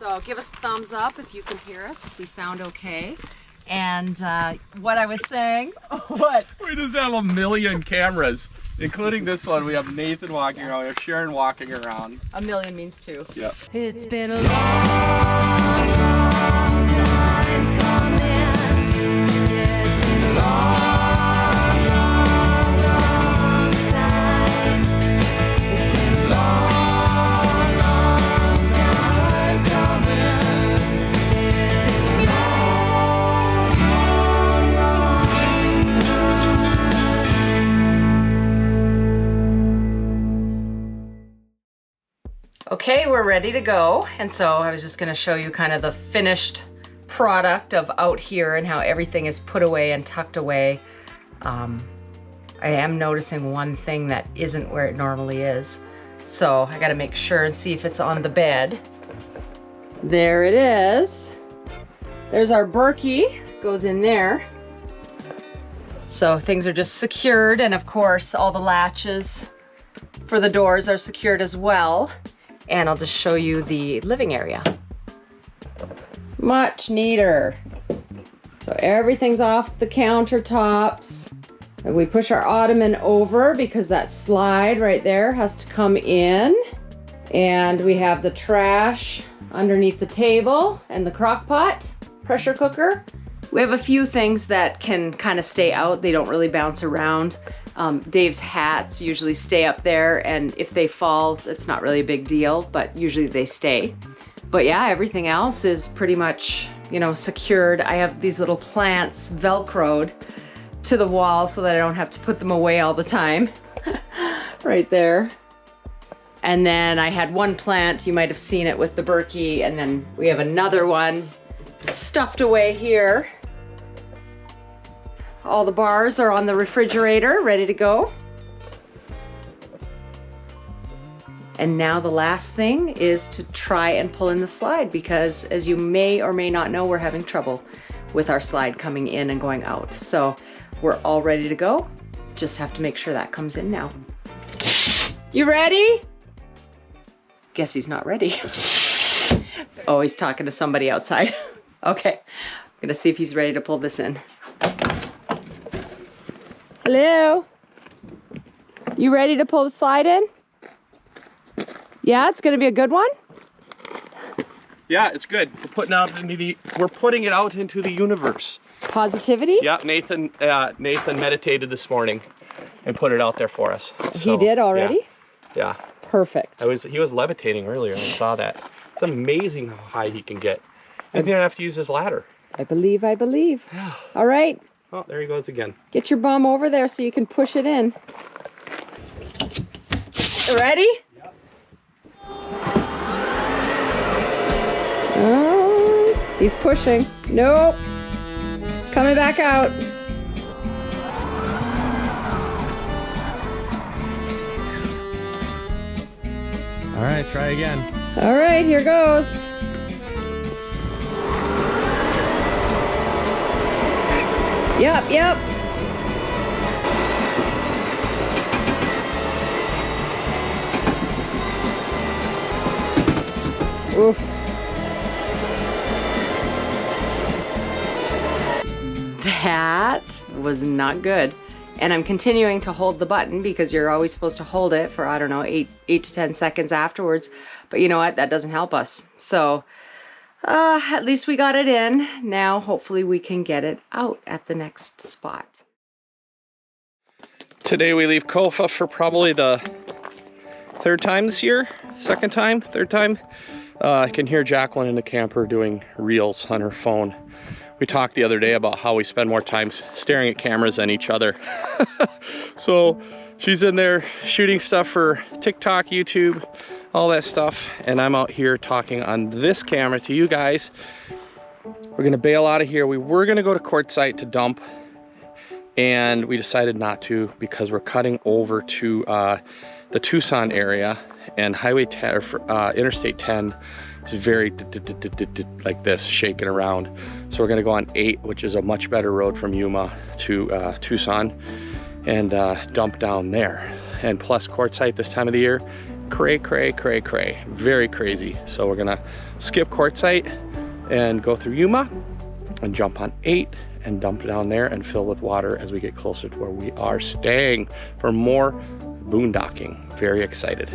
So give us a thumbs up if you can hear us, if we sound okay. And what I was saying, what? We just have a million cameras, including this one. We have Nathan walking around, we have Sharon walking around. A million means two. Yep. It's been a long, long time coming. Yeah, it's been a long, long, long time. It's been a long, long time coming. Yeah, it's been a long, long, long time. Okay, we're ready to go. And so I was just gonna show you kind of the finished product of out here and how everything is put away and tucked away. I am noticing one thing that isn't where it normally is. So I gotta make sure and see if it's on the bed. There it is. There's our Berkey, goes in there. So things are just secured, and of course all the latches for the doors are secured as well. And I'll just show you the living area. Much neater. So everything's off the countertops. And we push our ottoman over because that slide right there has to come in. And we have the trash underneath the table and the crock pot, pressure cooker. We have a few things that can kind of stay out. They don't really bounce around. Dave's hats usually stay up there, and if they fall, it's not really a big deal, but usually they stay. But yeah, everything else is pretty much, you know, secured. I have these little plants Velcroed to the wall so that I don't have to put them away all the time. Right there. And then I had one plant, you might have seen it with the Berkey, and then we have another one stuffed away here. All the bars are on the refrigerator, ready to go. And now the last thing is to try and pull in the slide, because as you may or may not know, we're having trouble with our slide coming in and going out. So we're all ready to go. Just have to make sure that comes in now. You ready? Guess he's not ready. Oh, he's talking to somebody outside. Okay, I'm gonna see if he's ready to pull this in. Hello? You ready to pull the slide in? Yeah, it's gonna be a good one? Yeah, it's good. We're putting it out into the universe. Positivity? Yeah, Nathan meditated this morning and put it out there for us. So, he did already? Yeah. Perfect. He was levitating earlier, and I saw that. It's amazing how high he can get. And he didn't have to use his ladder. I believe. Yeah. All right. Oh, there he goes again. Get your bum over there so you can push it in. Ready? Yep. Oh, he's pushing. Nope. It's coming back out. All right, try again. All right, here goes. Yep. Oof. That was not good. And I'm continuing to hold the button because you're always supposed to hold it for, I don't know, 8 to 10 seconds afterwards. But you know what? That doesn't help us. So at least we got it in. Now hopefully we can get it out at the next spot. Today we leave Kofa for probably the third time this year. Third time. I can hear Jacqueline in the camper doing reels on her phone. We talked the other day about how we spend more time staring at cameras than each other. So she's in there shooting stuff for TikTok, YouTube, all that stuff. And I'm out here talking on this camera to you guys. We're gonna bail out of here. We were gonna go to Quartzsite to dump, and we decided not to because we're cutting over to the Tucson area, and Interstate 10 is very like this, shaking around. So we're gonna go on 8, which is a much better road from Yuma to Tucson, and dump down there. And plus Quartzsite this time of the year, cray, very crazy. So we're gonna skip Quartzsite and go through Yuma and jump on 8 and dump down there and fill with water as we get closer to where we are staying for more boondocking. Very excited.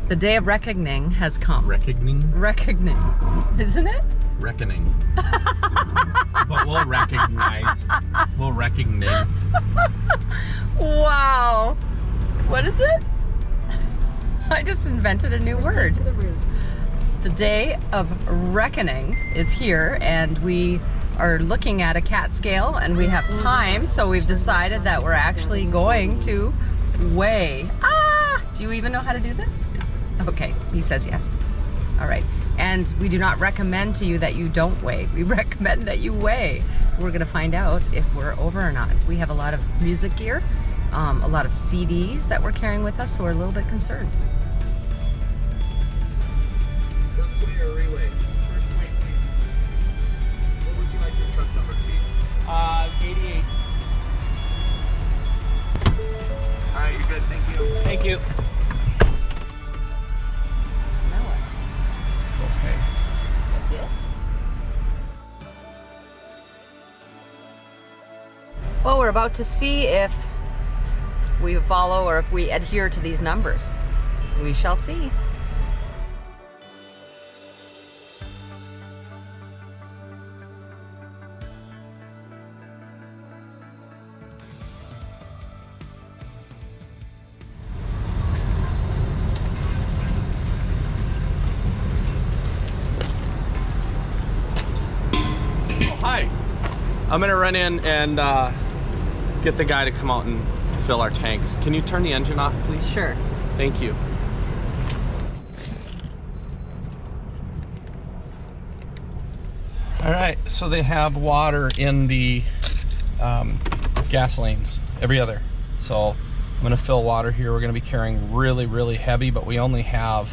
The day of reckoning has come. Reckoning, isn't it? Reckoning. But we'll recognize. We'll recognize. Wow. What is it? I just invented a new word. The day of reckoning is here, and we are looking at a cat scale, and we have time, so we've decided that we're actually going to weigh. Do you even know how to do this? Yeah. Okay, he says yes. All right. And we do not recommend to you that you don't weigh. We recommend that you weigh. We're gonna find out if we're over or not. We have a lot of music gear, a lot of CDs that we're carrying with us, so we're a little bit concerned. First weigh or relay? First weigh, please. What would you like your truck number to be? 88. All right, you're good. Thank you. Thank you. Now what? Okay. That's it? Well, we're about to see if we follow or if we adhere to these numbers. We shall see. Hi. I'm gonna run in and get the guy to come out and fill our tanks. Can you turn the engine off, please? Sure. Thank you. All right, so they have water in the gas lanes, every other. So I'm gonna fill water here. We're gonna be carrying really, really heavy, but we only have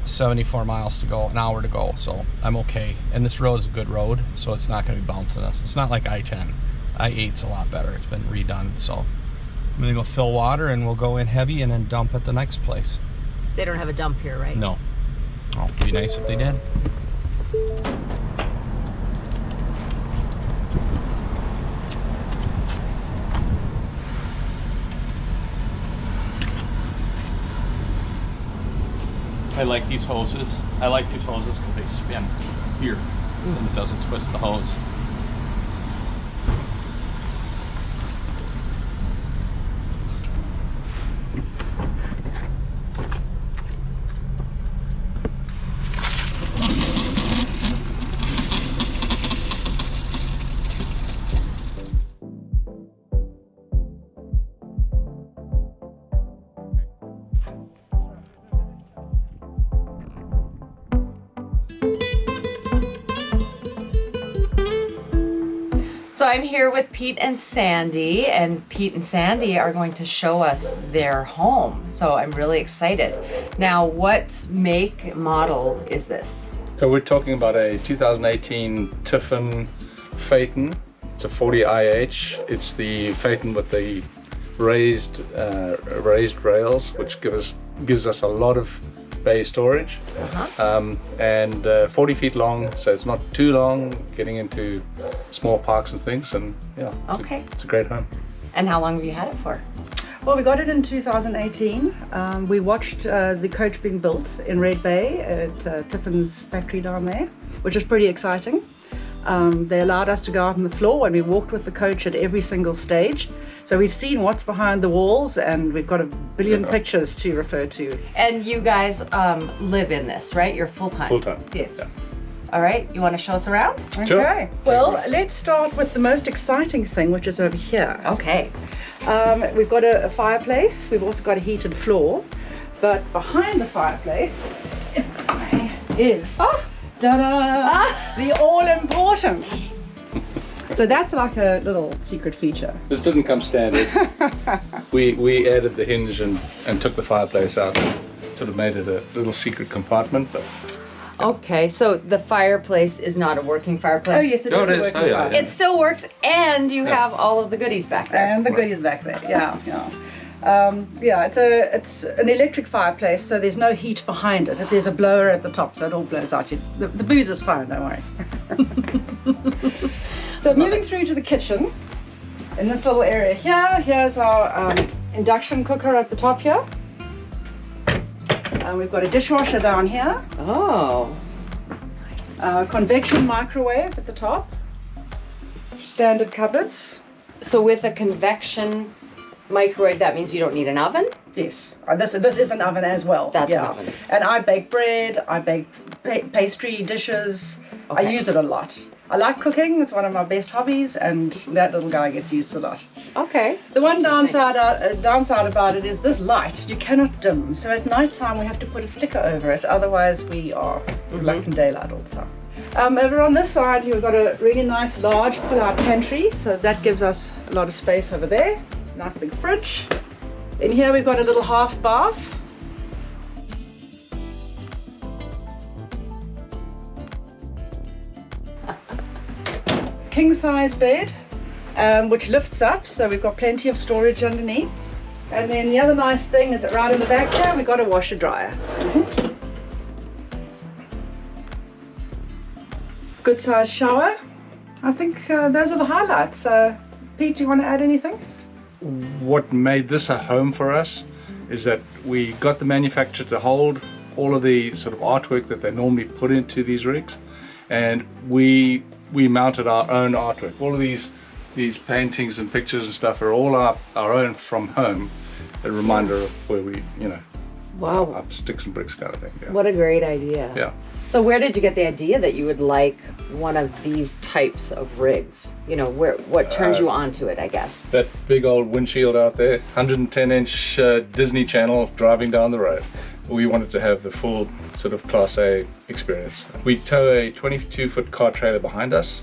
74 miles to go, an hour to go, so I'm okay. And this road is a good road, so it's not gonna be bouncing us. It's not like I-10. I-8's a lot better. It's been redone, so I'm gonna go fill water and we'll go in heavy and then dump at the next place. They don't have a dump here, right? No. Oh, it'd be nice if they did. I like these hoses. I like these hoses because they spin here and it doesn't twist the hose. So I'm here with Pete and Sandy, and Pete and Sandy are going to show us their home. So I'm really excited. Now, what make model is this? So we're talking about a 2018 Tiffin Phaeton. It's a 40 IH. It's the Phaeton with the raised rails, which gives us a lot of bay storage, and 40 feet long, so it's not too long, getting into small parks and things, and yeah, it's a great home. And how long have you had it for? Well, we got it in 2018. We watched the coach being built in Red Bay at Tiffin's factory down there, which was pretty exciting. They allowed us to go out on the floor and we walked with the coach at every single stage. So we've seen what's behind the walls and we've got a billion pictures to refer to. And you guys live in this, right? You're full-time? Full-time. Yes. Yeah. All right, you want to show us around? Sure. Okay. Well, let's start with the most exciting thing, which is over here. Okay. We've got a fireplace. We've also got a heated floor. But behind the fireplace is ta-da, the all-important. So that's like a little secret feature. This didn't come standard. we added the hinge and took the fireplace out. Sort of made it a little secret compartment, but Okay, so the fireplace is not a working fireplace? Oh yes, it No, is. it a is. working Oh, yeah, fire. yeah. It still works, and you have all of the goodies back there. And the goodies back there. Yeah, it's an electric fireplace, so there's no heat behind it. There's a blower at the top, so it all blows out. The booze is fine, don't worry. So moving through to the kitchen, in this little area here, here's our induction cooker at the top here. We've got a dishwasher down here, Oh, convection microwave at the top, standard cupboards. so with a convection microwave, that means you don't need an oven? Yes, this is an oven as well. That's an oven. And I bake bread, I bake pastry dishes. I Okay. use it a lot. I like cooking, it's one of my best hobbies, and that little guy gets used a lot. Okay. The one downside about it is this light, you cannot dim. So at night time we have to put a sticker over it, otherwise we are black in daylight all the time. Over on this side here we've got a really nice large pull-out pantry, so that gives us a lot of space over there. Nice big fridge. In here we've got a little half bath. King size bed, which lifts up, so we've got plenty of storage underneath. And then the other nice thing is that right in the back here we've got a washer dryer. Good size shower. I think those are the highlights. Pete, do you want to add anything? what made this a home for us is that we got the manufacturer to hold all of the sort of artwork that they normally put into these rigs, and we mounted our own artwork. All of these paintings and pictures and stuff are all our own from home, a reminder of where we, Wow. up sticks and bricks kind of thing. Yeah. What a great idea. Yeah. So where did you get the idea that you would like one of these types of rigs? What turns you onto it, I guess? That big old windshield out there, 110-inch Disney Channel driving down the road. We wanted to have the full sort of Class A experience. We tow a 22-foot car trailer behind us,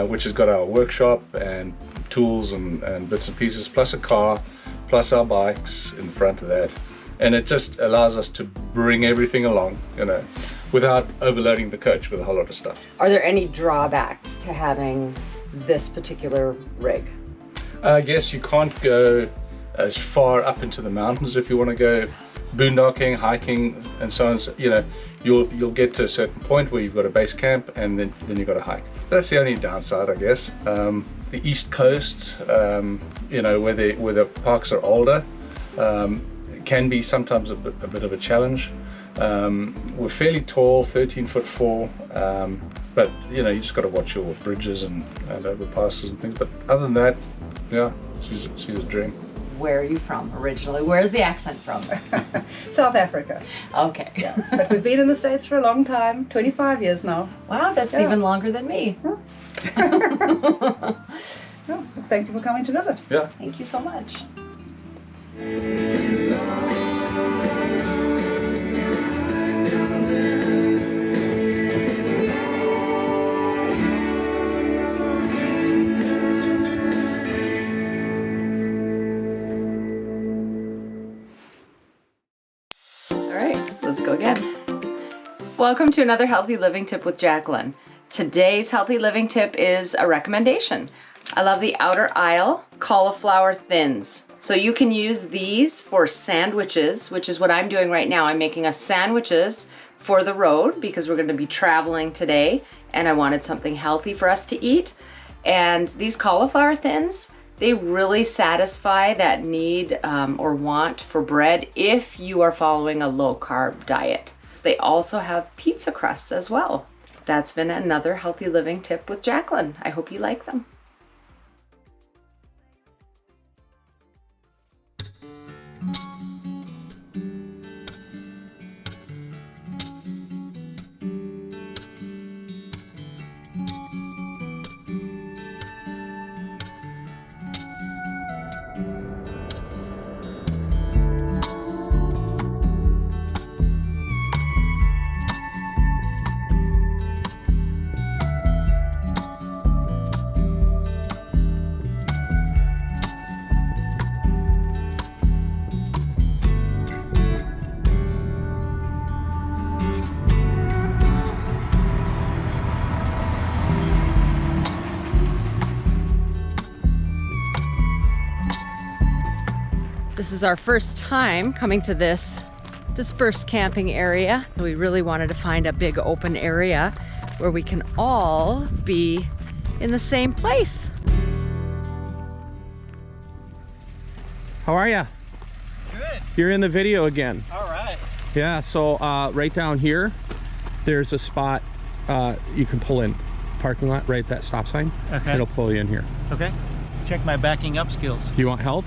which has got our workshop and tools and bits and pieces, plus a car, plus our bikes in front of that. And it just allows us to bring everything along, without overloading the coach with a whole lot of stuff. Are there any drawbacks to having this particular rig? I guess you can't go as far up into the mountains if you want to go boondocking, hiking, and so on. So, you'll get to a certain point where you've got a base camp, and then you've got to hike. That's the only downside, I guess. The East Coast, where the parks are older, can be sometimes a bit of a challenge. We're fairly tall, 13'4", but you just got to watch your bridges and overpasses and things. But other than that, yeah, she's a dream. Where are you from originally? Where's the accent from? South Africa. Okay. Yeah. But we've been in the States for a long time, 25 years now. Wow, that's Yeah. even longer than me. Oh, thank you for coming to visit. Yeah. Thank you so much. All right, let's go again. Welcome to another Healthy Living Tip with Jacqueline. Today's Healthy Living Tip is a recommendation. I love the outer aisle cauliflower thins. So you can use these for sandwiches, which is what I'm doing right now. I'm making us sandwiches for the road because we're going to be traveling today and I wanted something healthy for us to eat. And these cauliflower thins They really satisfy that need or want for bread if you are following a low carb diet. So they also have pizza crusts as well. That's been another healthy living tip with Jacqueline. I hope you like them. This is our first time coming to this dispersed camping area. We really wanted to find a big open area where we can all be in the same place. How are ya? Good. You're in the video again. All right. Yeah, so right down here, there's a spot you can pull in. Parking lot, right, that stop sign. Okay. It'll pull you in here. Okay. Check my backing up skills. Do you want help?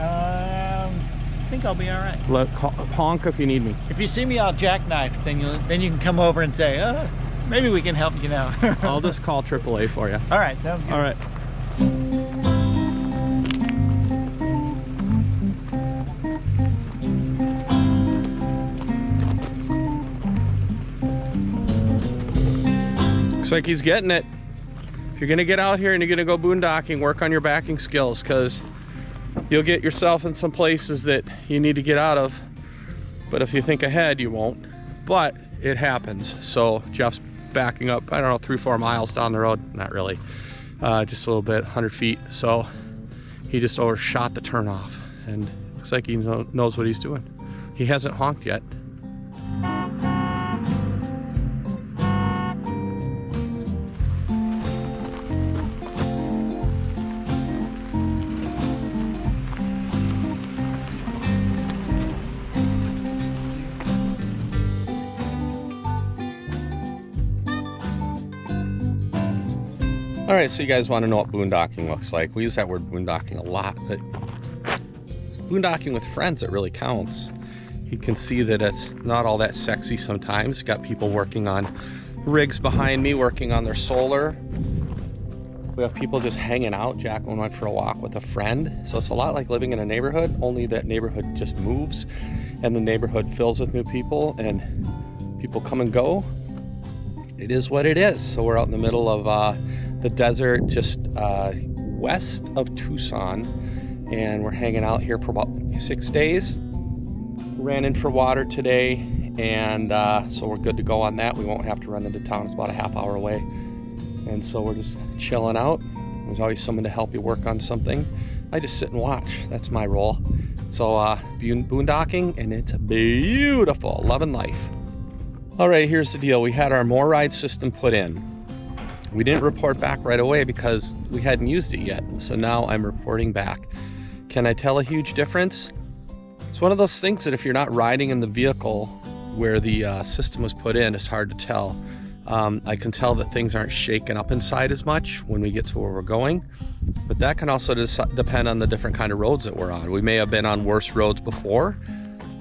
I think I'll be all right. Honk if you need me. If you see me all jackknifed, then you can come over and say, maybe we can help you now. I'll just call AAA for you. All right, sounds good. All right. Looks like he's getting it. If you're gonna get out here and you're gonna go boondocking, work on your backing skills, because you'll get yourself in some places that you need to get out of. But if you think ahead, you won't. But it happens. So Jeff's backing up, I don't know, 3-4 miles down the road. Not really, just a little bit, 100 feet. So he just overshot the turnoff, and looks like he knows what he's doing. He hasn't honked yet. All right, so you guys want to know what boondocking looks like. We use that word boondocking a lot, but boondocking with friends, it really counts. You can see that it's not all that sexy sometimes. Got people working on rigs behind me, working on their solar. We have people just hanging out. Jacqueline went for a walk with a friend. So it's a lot like living in a neighborhood, only that neighborhood just moves and the neighborhood fills with new people and people come and go. It is what it is. So we're out in the middle of the desert, just west of Tucson, and we're hanging out here for about 6 days. Ran in for water today, and so we're good to go on that. We won't have to run into town. It's about a half hour away, and so we're just chilling out. There's always someone to help you work on something. I just sit and watch. That's my role. So boondocking, and it's beautiful. Loving life. All right, here's the deal. We had our more ride system put in. We didn't report back right away because we hadn't used it yet. So now I'm reporting back. Can I tell a huge difference? It's one of those things that if you're not riding in the vehicle where the system was put in, it's hard to tell. I can tell that things aren't shaken up inside as much when we get to where we're going. But that can also depend on the different kind of roads that we're on. We may have been on worse roads before.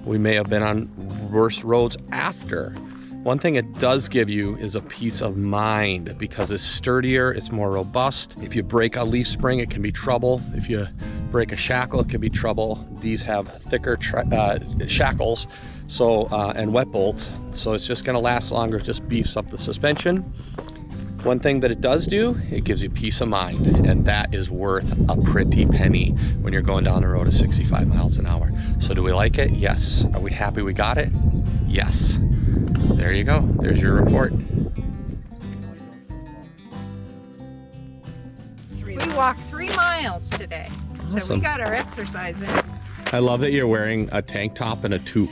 We may have been on worse roads after. One thing it does give you is a peace of mind because it's sturdier, it's more robust. If you break a leaf spring, it can be trouble. If you break a shackle, it can be trouble. These have thicker shackles, so and wet bolts, so it's just gonna last longer, just beefs up the suspension. One thing that it does do, it gives you peace of mind, and that is worth a pretty penny when you're going down the road at 65 miles an hour. So do we like it? Yes. Are we happy we got it? Yes. There you go. There's your report. We walked 3 miles today, so Awesome. we got our exercise in. I love that you're wearing a tank top and a toque.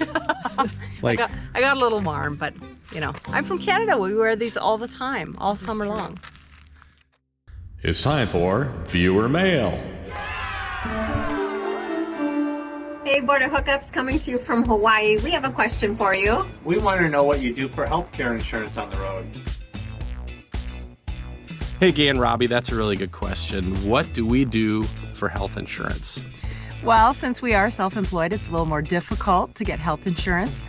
Like, I got a little warm, but you know, I'm from Canada. We wear these all the time, all summer long. It's time for Viewer Mail. Hey, Border Hookups, coming to you from Hawaii. We have a question for you. We want to know what you do for healthcare insurance on the road. Hey, Gay and Robbie, that's a really good question. What do we do for health insurance? Well, since we are self-employed, it's a little more difficult to get health insurance.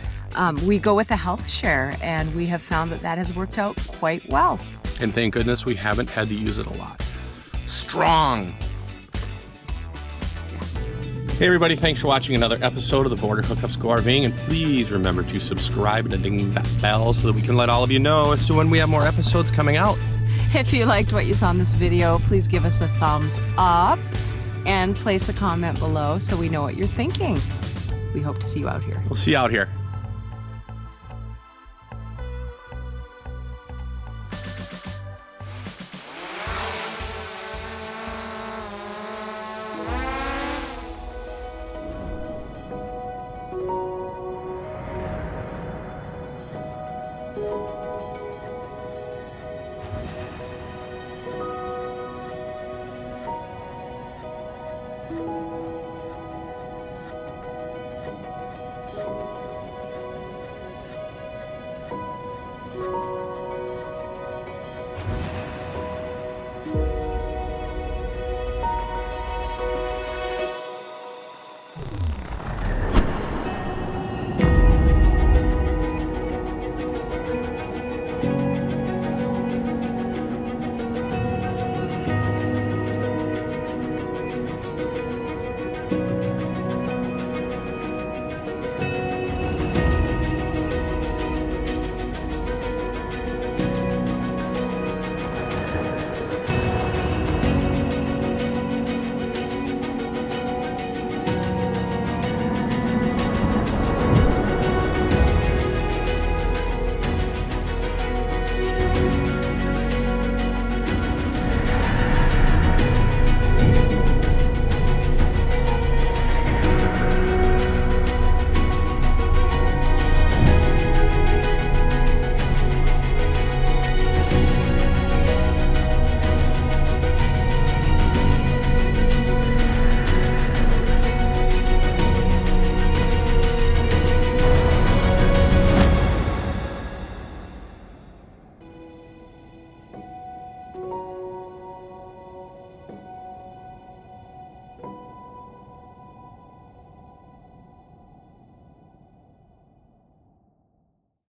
We go with a health share, and we have found that that has worked out quite well. And thank goodness we haven't had to use it a lot. Strong! Hey everybody, thanks for watching another episode of the Border Hookups Go RVing, and please remember to subscribe and ding that bell so that we can let all of you know as to when we have more episodes coming out. If you liked what you saw in this video, please give us a thumbs up and place a comment below so we know what you're thinking. We hope to see you out here. We'll see you out here.